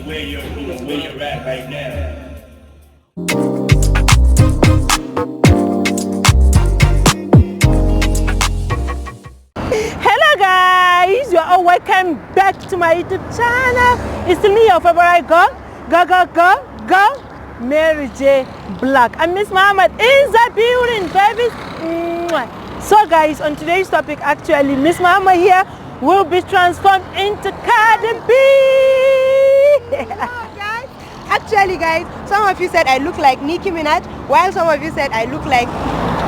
where you're at right now. Hello guys, you are all welcome back to my YouTube channel. It's me, your favorite girl, go, Mary J. Black. And Miss Muhammad is a building, babies. So guys, on today's topic, actually, Miss Muhammad here will be transformed into Cardi B. Guys. Actually, guys, some of you said I look like Nicki Minaj, while some of you said I look like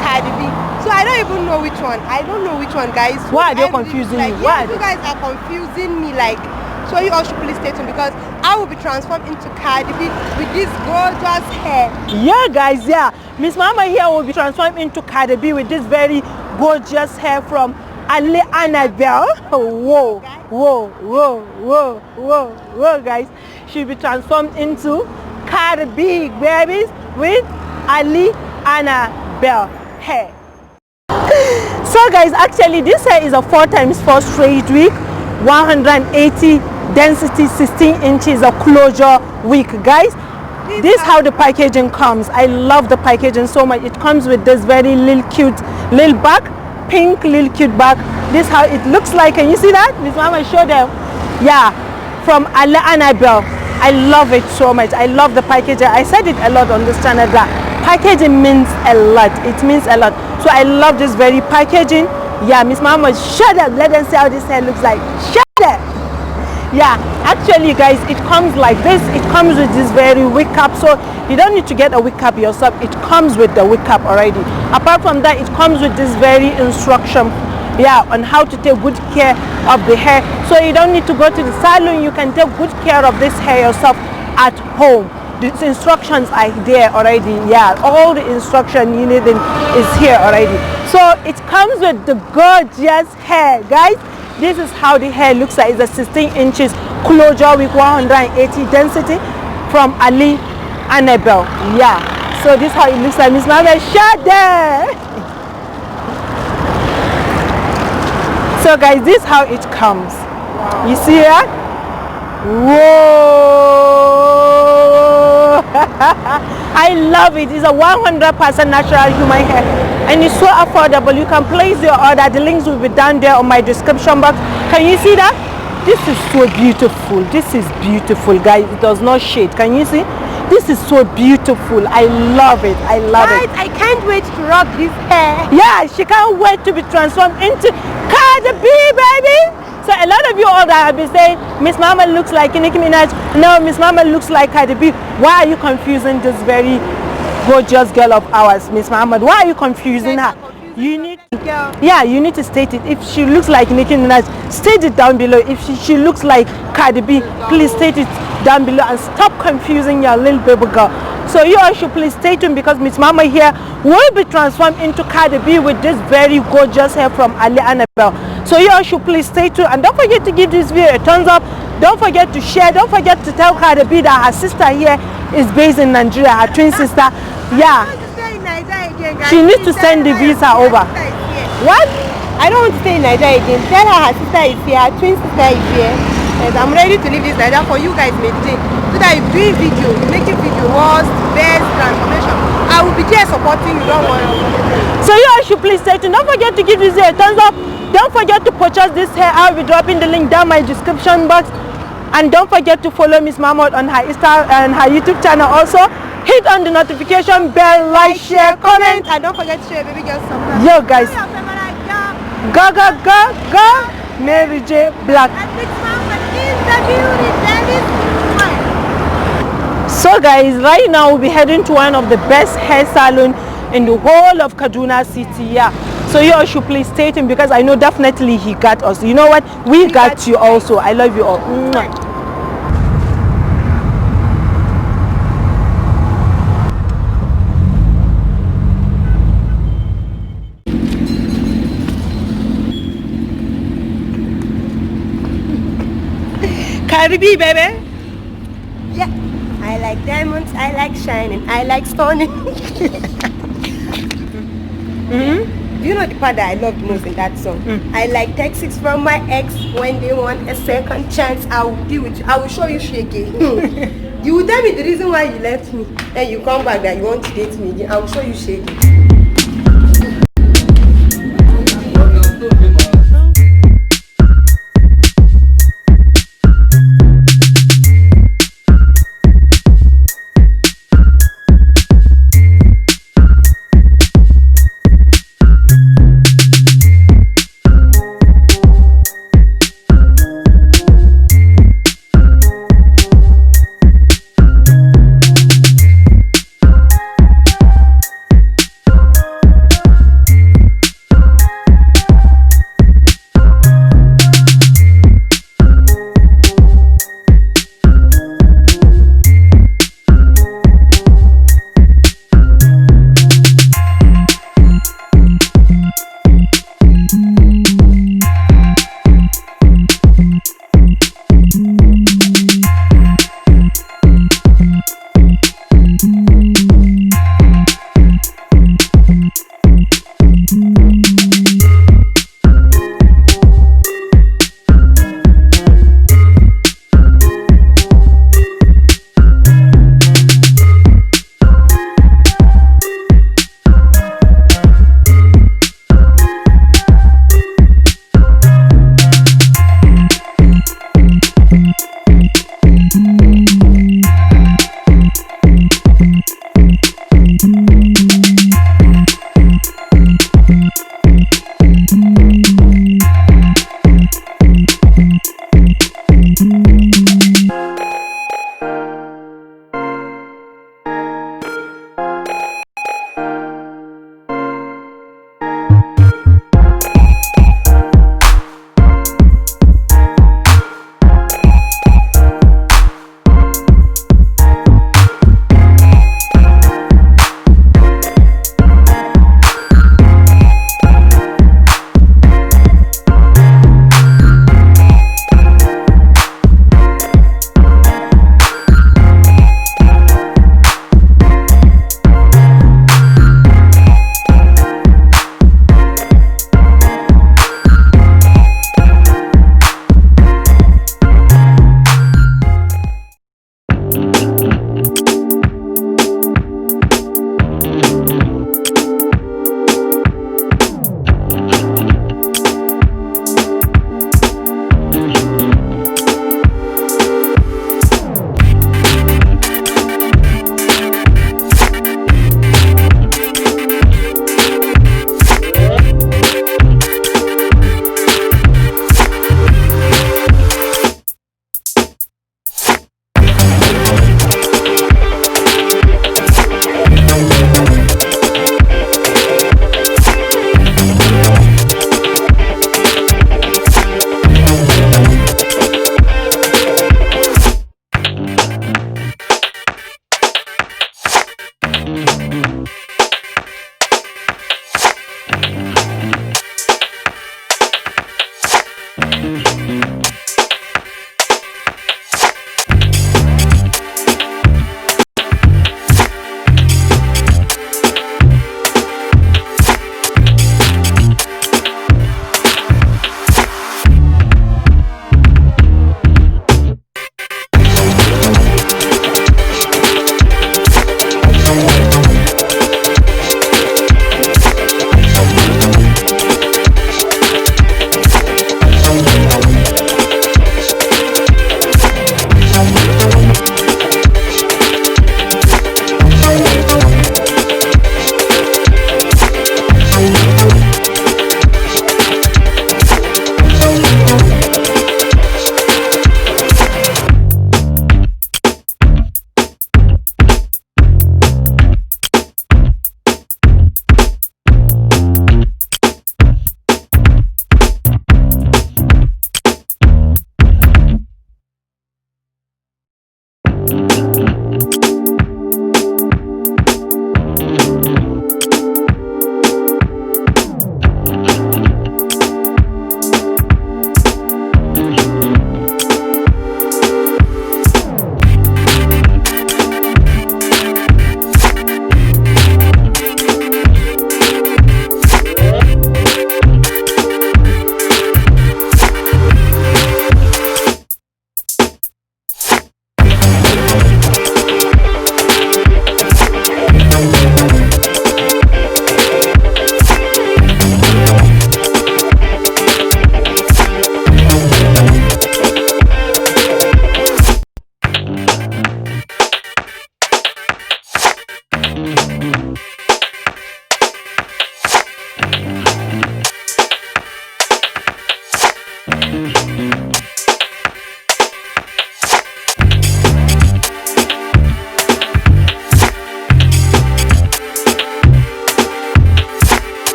Cardi B. So I don't even know which one. I don't know which one, guys. Why are they confusing you? Why? You guys are confusing me. Like, so you all should please stay tuned because I will be transformed into Cardi B with this gorgeous hair. Yeah, guys, yeah. Miss Mama here will be transformed into Cardi B with this very gorgeous hair from Ali Annabelle. Whoa, guys. She'll be transformed into Cardi B, babies, with Ali Annabelle hair. So guys, actually this hair is a 4x4 straight wig, 180 density, 16 inches of closure wig. Guys, this is how the packaging comes. I love the packaging so much. It comes with this very little cute little bag, pink little cute bag. This is how it looks like. Can you see that? Miss Mama, show them. Yeah, from Ali Annabelle. I love it so much. I love the packaging. I said it a lot on this channel that packaging means a lot. It means a lot. So I love this very packaging. Yeah, Miss Mama, shut up. Let them see how this hair looks like. Shut up. Yeah, actually guys, it comes like this. It comes with this very wig cap, so you don't need to get a wig cap yourself. It comes with the wig cap already. Apart from that, it comes with this very instruction, yeah, on how to take good care of the hair. So you don't need to go to the salon. You can take good care of this hair yourself at home. The instructions are there already. Yeah, all the instruction you need is here already. So it comes with the gorgeous hair, guys. This is how the hair looks like. It's a 16 inches closure with 180 density from Ali Annabelle. Yeah, so this is how it looks like. Miss Mama, shut there. So guys, this is how it comes. Wow. You see that? Whoa. I love it. It's a 100% natural human hair and it's so affordable. You can place your order. The links will be down there on my description box. Can you see that? This is so beautiful. This is beautiful, guys. It does not shade. Can you see? This is so beautiful. I love it. I love it. I can't wait to rock this hair. Yeah, she can't wait to be transformed into Cardi B, baby. So a lot of you all that have been saying Miss Mama looks like Nicki Minaj. No, Miss Mama looks like Cardi B. Why are you confusing this very gorgeous girl of ours, Miss Muhammad? Why are you confusing her? You need to, yeah, you need to state it. If she looks like Nicki Minaj, state it down below. If she looks like Cardi B, please state it down below and stop confusing your little baby girl. So you all should please stay tuned because Miss Mama here will be transformed into Cardi B with this very gorgeous hair from Ali Annabelle. So you all should please stay tuned and don't forget to give this video a thumbs up. Don't forget to share. Don't forget to tell Cardi B that her sister here is based in Nigeria, her twin sister. Yeah. She needs to send the visa over. What? I don't want to stay in Nigeria again. Tell her sister is here, her twin sister is here. And I'm ready to leave this Nigeria for you guys, maintain. So that if doing video, making video was best transformation, I will be there supporting you. Don't worry. So you all should please stay tuned. Don't forget to give this video a thumbs up. Don't forget to purchase this hair. I'll be dropping the link down my description box. And don't forget to follow Miss Mahmoud on her Insta and her YouTube channel also. Hit on the notification bell, like, share, comment. And don't forget to share baby girl something. Yo guys. Go, Mary J. Black. So guys, right now we'll be heading to one of the best hair salon in the whole of Kaduna City. Yeah. So you all should please stay tuned because I know definitely he got us. You know what? We got you also. I love you all. Cardi B, baby. Yeah. I like diamonds, I like shining, I like stoning. Do you know the part that I loved most in that song? I like texts from my ex when they want a second chance. I will deal with you. I will show you shaky. You will tell me the reason why you left me. Then you come back that you want to date me again. I will show you shaky.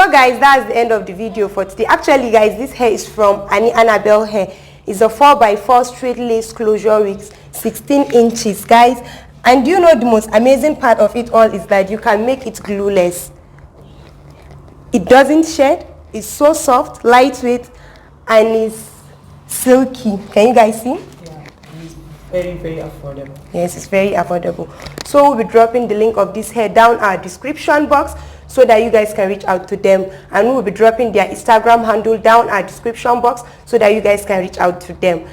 So guys, that's the end of the video for today. Actually guys, this hair is from Ali Annabelle Hair. It's a 4x4 straight lace closure wig, 16 inches guys. And do you know the most amazing part of it all is that you can make it glueless. It doesn't shed. It's so soft, lightweight, and it's silky. Can you guys see? Very affordable. Yes, it's very affordable. So we'll be dropping the link of this hair down our description box so that you guys can reach out to them, and we will be dropping their Instagram handle down our description box so that you guys can reach out to them.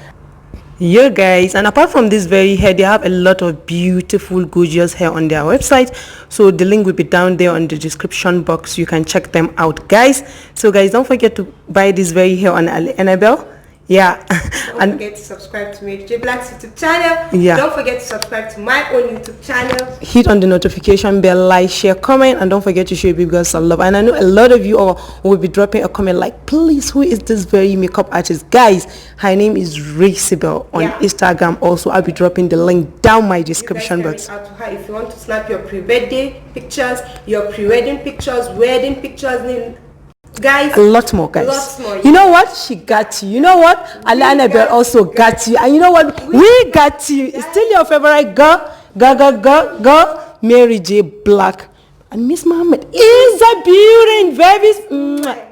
Yeah guys, and apart from this very hair, they have a lot of beautiful gorgeous hair on their website, so the link will be down there on the description box. You can check them out guys. So guys, don't forget to buy this very hair on Ali Annabelle. Yeah. Don't forget to subscribe to my GTBank's YouTube channel. Yeah. Don't forget to subscribe to my own YouTube channel. Hit on the notification bell, like, share, comment, and don't forget to show your big girls some love. And I know a lot of you all will be dropping a comment like, please, who is this very makeup artist? Guys, her name is Racebel on Instagram. Also, I'll be dropping the link down my description box. Out to her if you want to snap your pre-birthday pictures, your pre-wedding pictures, wedding pictures, guys, a lot more guys. Lots more. You know what, she got you. You know what, Ali Annabelle also got you. And you know what, we got you. It's still your favorite girl, Mary J. Black. And Miss Muhammad is a beauty, babies.